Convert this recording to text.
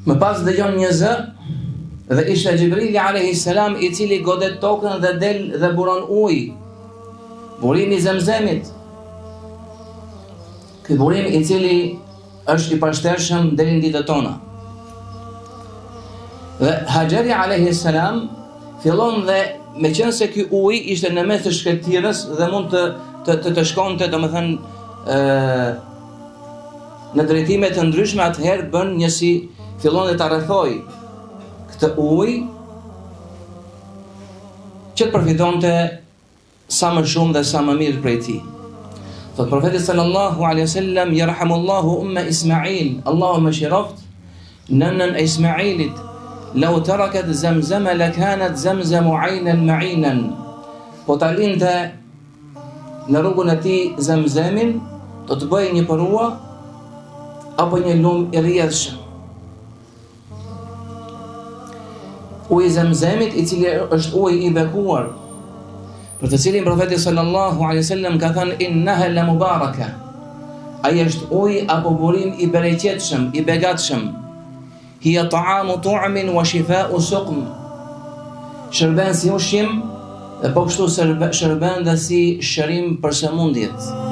Më pas dëgjon një zë dhe ishte Gjibrili alayhis salam i cili godet tokën dhe del dhe buron ujë. Burimi i Zemzemit. Ky burim i cili është i pashtershëm deri në ditët tona. Dhe Hajeri alayhis salam fillon dhe meqense ky ujë ishte në mes të shkretirës dhe mund të shkonte, domethënë në drejtime të ndryshme, atëherë bën njësi fillon dhe ta rrethoj këtë ujë që të përfitonte sa më shumë dhe sa më mirë prej tij. Thot profeti sallallahu alaihi wasallam: "Yarhamullahu umma Ismail." Allahu më shiroft nënën e Ismailit. "Law tarakat Zamzama lakanat Zamzamu 'aynan ma'inan." Po ta linte në rrugën e tij Zamzamin, do të bëjë një përua apo një lum i rrjedhshëm. Uji i Zamzamit, i cili është uji i bekuar, për të cilin profeti sallallahu alaihi wasallam ka thënë innaha la mubaraka. Ai është uji apo burim i bereqetshëm, i begatshëm. Hiya ta'amu tu'min wa shifa'u suqm. Shërben si ushqim dhe po kështu shërben dhe si shërim për sëmundjet.